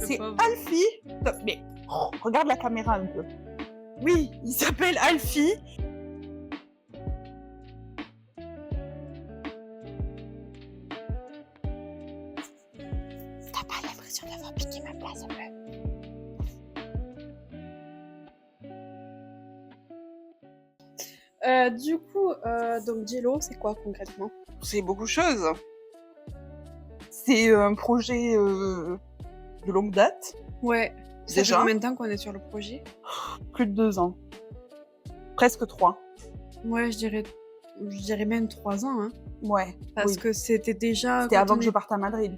C'est pauvre. Alfie. Mais regarde la caméra un peu. Oui, il s'appelle Alfie. T'as pas l'impression d'avoir piqué ma place un peu? Du coup, donc Jello, c'est quoi concrètement? C'est beaucoup de choses. C'est un projet de longue date, Ouais. Ça fait déjà, combien de temps qu'on est sur le projet? plus de 2 ans. Presque 3. Ouais, je dirais même 3 ans, hein. Ouais, Parce oui. que c'était déjà C'était quand avant on que je est parte à Madrid.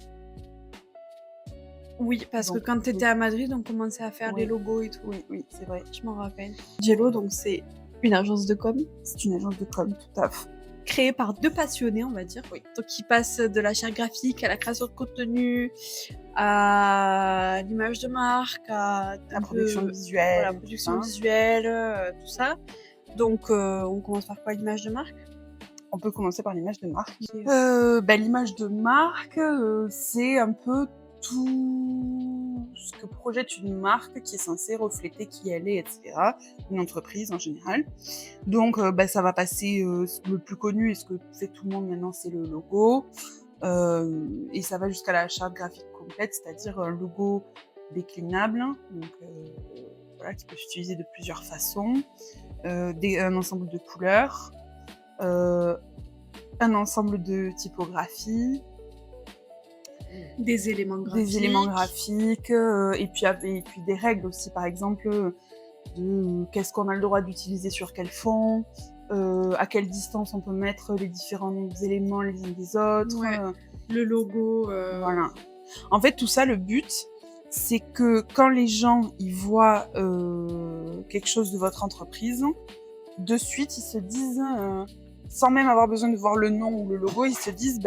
Oui, parce que Donc, quand oui. t'étais à Madrid, on commençait à faire Oui. les logos et tout. Oui, oui, c'est vrai. Je m'en rappelle. Jello, donc c'est une agence de com C'est une agence de com, tout à fait. créée par 2 passionnés, on va dire. Oui. Donc qui passent de la charte graphique à la création de contenu, à l'image de marque, à La un production peu visuelle, voilà, tout production ça. visuelle, tout ça. Donc on commence par quoi, l'image de marque? On peut commencer par l'image de marque. Qui est- L'image de marque, c'est un peu tout ce que projette une marque qui est censée refléter qui elle est, etc. Une entreprise en général. Donc, ça va passer, le plus connu et ce que fait tout le monde maintenant, c'est le logo. Et ça va jusqu'à la charte graphique complète, c'est-à-dire un logo déclinable, donc voilà, qui peut s'utiliser de plusieurs façons, un ensemble de couleurs, un ensemble de typographies, Des éléments graphiques. des éléments graphiques, et puis des règles aussi, par exemple, de qu'est-ce qu'on a le droit d'utiliser sur quel fond, à quelle distance on peut mettre les différents éléments les uns des autres. Ouais. Le logo. Voilà. En fait, tout ça, le but, c'est que quand les gens ils voient quelque chose de votre entreprise, de suite, ils se disent, sans même avoir besoin de voir le nom ou le logo, ils se disent,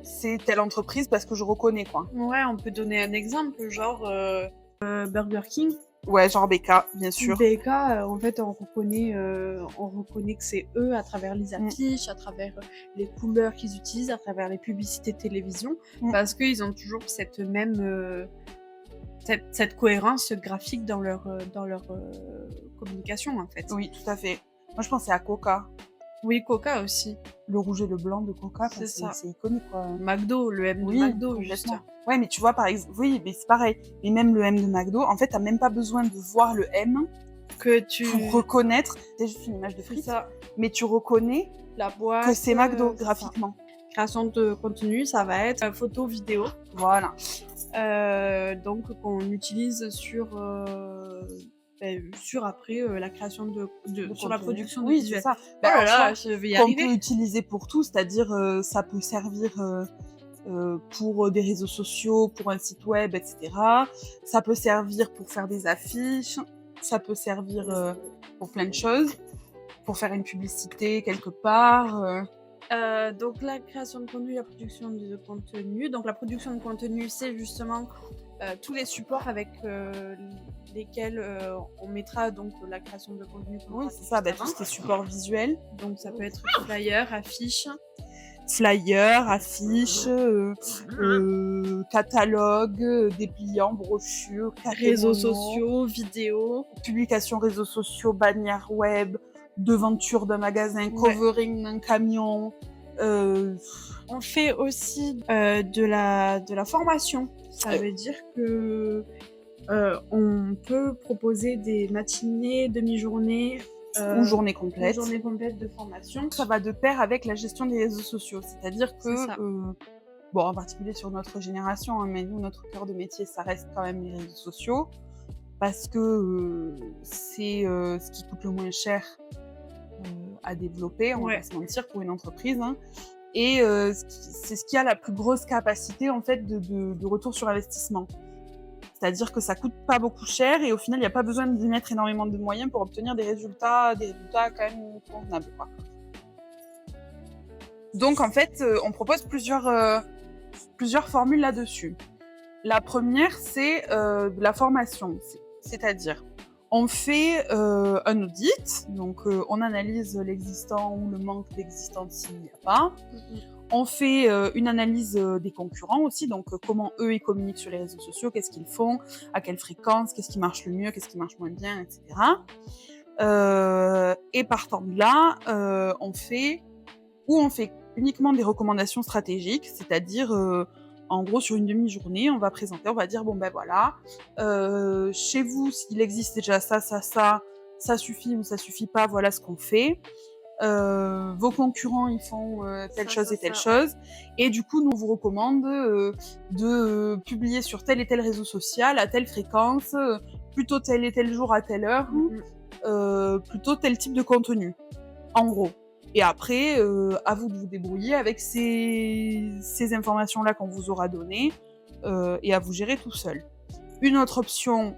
c'est telle entreprise parce que je reconnais, quoi. Ouais, on peut donner un exemple, genre Burger King. Ouais, genre BK, bien sûr. BK, en fait, on reconnaît que c'est eux à travers les affiches, à travers les couleurs qu'ils utilisent, à travers les publicités de télévision, parce qu'ils ont toujours cette même cette cohérence graphique dans leur communication, en fait. Oui, tout à fait. Moi, je pensais à Coca. Oui, Coca aussi. Le rouge et le blanc de Coca, C'est ça. c'est iconique, quoi. McDo, le M de Oui, McDo, juste. complètement. Ouais, mais tu vois, par exemple, oui, mais c'est pareil. Mais même le M de McDo, en fait, t'as même pas besoin de voir le M Que tu... pour reconnaître. C'est juste une image de C'est frites. ça. Mais tu reconnais La boîte. que c'est McDo, c'est graphiquement. ça. Création de contenu, ça va être photo, vidéo. Voilà. Donc qu'on utilise sur après la création sur la production de oui, visuels. c'est ça. Oh là là, je je vais y qu'on arriver. peut utiliser pour tout, c'est-à-dire ça peut servir pour des réseaux sociaux, pour un site web, etc. Ça peut servir pour faire des affiches, ça peut servir pour plein de choses, pour faire une publicité quelque part. Donc la création de contenu, la production de contenu. Donc la production de contenu, c'est justement tous les supports avec lesquels on mettra donc la création de contenu. Oui, c'est ça, tous ces supports visuels. Donc ça peut être flyer, affiche. Flyers, affiches, catalogues, dépliants, brochures, Réseaux sociaux, vidéos. Publications réseaux sociaux, bannières web, devanture d'un magasin, covering d'un camion. On fait aussi de la formation. Ça veut dire que on peut proposer des matinées, demi-journées ou journée complète. Une journée complète de formation. Ça va de pair avec la gestion des réseaux sociaux. C'est-à-dire que, en particulier sur notre génération, mais nous, notre cœur de métier, ça reste quand même les réseaux sociaux. Parce que c'est ce qui coûte le moins cher à développer, on va pas se mentir, pour une entreprise. Hein. Et c'est ce qui a la plus grosse capacité, en fait, de retour sur investissement. C'est-à-dire que ça coûte pas beaucoup cher et au final, il n'y a pas besoin d'y mettre énormément de moyens pour obtenir des résultats quand même convenables, quoi. Donc, en fait, on propose plusieurs formules là-dessus. La première, c'est la formation. C'est-à-dire, on fait un audit, donc on analyse l'existant ou le manque d'existant s'il n'y a pas. On fait une analyse des concurrents aussi, donc comment eux ils communiquent sur les réseaux sociaux, qu'est-ce qu'ils font, à quelle fréquence, qu'est-ce qui marche le mieux, qu'est-ce qui marche moins bien, etc. Et partant de là, on fait uniquement des recommandations stratégiques, c'est-à-dire en gros sur une demi-journée, on va présenter, on va dire bon ben voilà, chez vous s'il existe déjà ça suffit ou ça suffit pas, voilà ce qu'on fait. Vos concurrents ils font telle chose et telle chose, et du coup nous on vous recommande de publier sur tel et tel réseau social à telle fréquence, plutôt tel et tel jour à telle heure, plutôt tel type de contenu, en gros. Et après, à vous de vous débrouiller avec ces informations-là qu'on vous aura données, et à vous gérer tout seul. Une autre option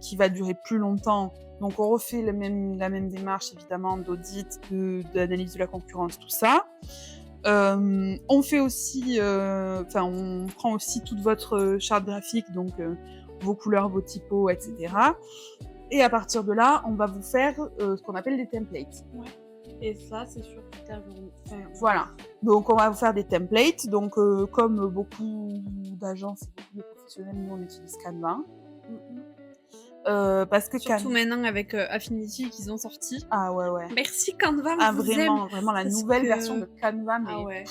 qui va durer plus longtemps, donc on refait la même démarche évidemment d'audit, d'analyse de la concurrence, tout ça. On fait aussi, on prend aussi toute votre charte graphique, donc vos couleurs, vos typos, etc. Et à partir de là, on va vous faire ce qu'on appelle des templates. Ouais. Et ça, c'est sur toute la journée. Voilà. Donc, on va vous faire des templates. Donc, comme beaucoup d'agences et beaucoup de professionnels, nous, on utilise Canva. Parce que surtout maintenant avec Affinity qu'ils ont sorti. Ah ouais. Merci Canva. Vraiment la nouvelle version de Canva, mais ouais.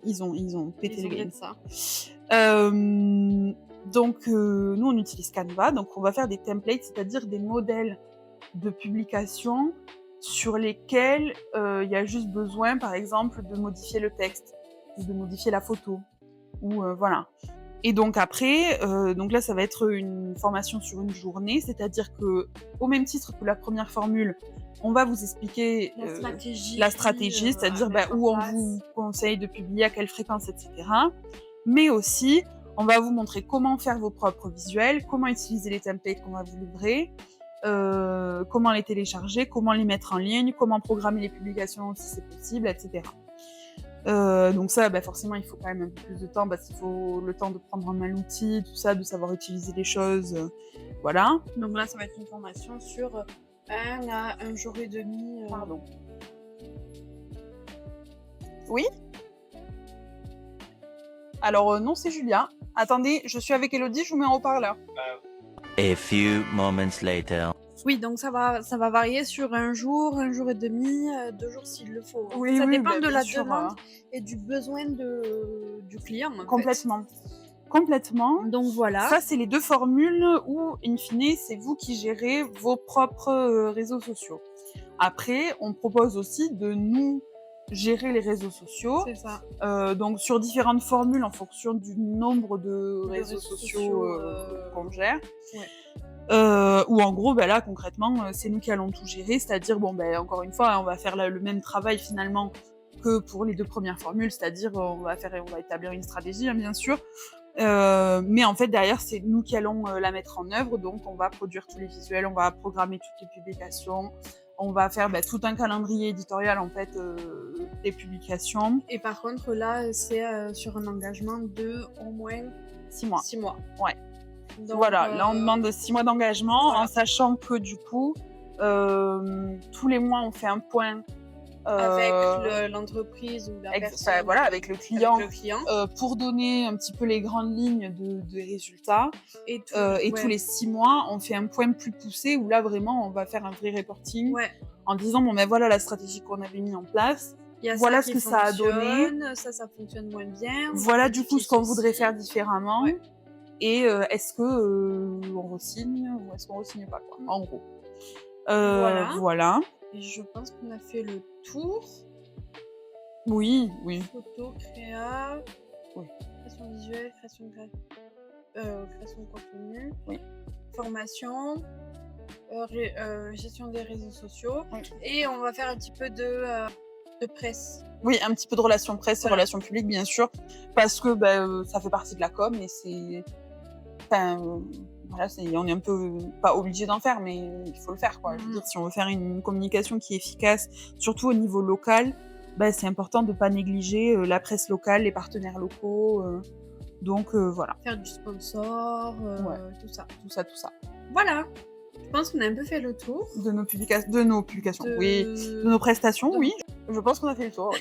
Ils ont pété le game. Ça. Donc, nous, on utilise Canva. Donc, on va faire des templates, c'est-à-dire des modèles de publication sur lesquels il y a juste besoin, par exemple, de modifier le texte ou de modifier la photo. Ou voilà. Et donc après, donc là, ça va être une formation sur une journée, c'est-à-dire que, au même titre que la première formule, on va vous expliquer la stratégie, c'est-à-dire où on vous conseille de publier, à quelle fréquence, etc. Mais aussi, on va vous montrer comment faire vos propres visuels, comment utiliser les templates qu'on va vous livrer, comment les télécharger, comment les mettre en ligne, comment programmer les publications si c'est possible, etc. Donc ça, forcément, il faut quand même un peu plus de temps parce qu'il faut le temps de prendre en main l'outil, tout ça, de savoir utiliser les choses, voilà. Donc là, ça va être une formation sur 1 à 1 jour et demi. Pardon. Oui ? Alors non, c'est Julia. Attendez, je suis avec Elodie, je vous mets en haut-parleur. A few moments later. Oui, donc ça va varier sur 1 jour et demi, 2 jours s'il le faut. Oui, ça dépend de la demande et du besoin du client. Complètement. Donc voilà. Ça, c'est les 2 formules où, in fine, c'est vous qui gérez vos propres réseaux sociaux. Après, on propose aussi de nous gérer les réseaux sociaux. C'est ça. Donc sur différentes formules en fonction du nombre de réseaux sociaux qu'on gère. Ouais. Ou en gros, là concrètement, c'est nous qui allons tout gérer, c'est-à-dire encore une fois, on va faire le même travail finalement que pour les 2 premières formules, c'est-à-dire on va établir une stratégie, hein, bien sûr. Mais en fait derrière c'est nous qui allons la mettre en œuvre, donc on va produire tous les visuels, on va programmer toutes les publications. On va faire tout un calendrier éditorial en fait des publications. Et par contre là c'est sur un engagement de au moins 6 mois. 6 mois. Ouais. Donc, voilà, là on demande 6 mois d'engagement, en sachant que du coup tous les mois on fait un point avec l'entreprise ou la personne. Voilà, avec le client, pour donner un petit peu les grandes lignes des résultats. Et tous les 6 mois, on fait un point plus poussé où là vraiment on va faire un vrai reporting en disant voilà la stratégie qu'on avait mis en place. Voilà ce que ça a donné. Ça fonctionne moins bien. Voilà du coup ce qu'on voudrait faire différemment. Ouais. Et est-ce que on re-signe ou est-ce qu'on re-signe pas quoi, en gros. Voilà. Et je pense qu'on a fait le tour. Oui. Photo, créa, création visuelle, création de contenu, formation, gestion des réseaux sociaux. Oui. Et on va faire un petit peu de presse. Oui, un petit peu de relations presse et relations publiques, bien sûr, parce que ça fait partie de la com et c'est... on est un peu pas obligé d'en faire, mais il faut le faire, quoi. Je veux dire, si on veut faire une communication qui est efficace, surtout au niveau local, c'est important de pas négliger la presse locale, les partenaires locaux. Donc voilà. Faire du sponsor, tout ça. Tout ça. Voilà. Je pense qu'on a un peu fait le tour. De nos publications, oui. De nos prestations, oui. Je pense qu'on a fait le tour. Oui.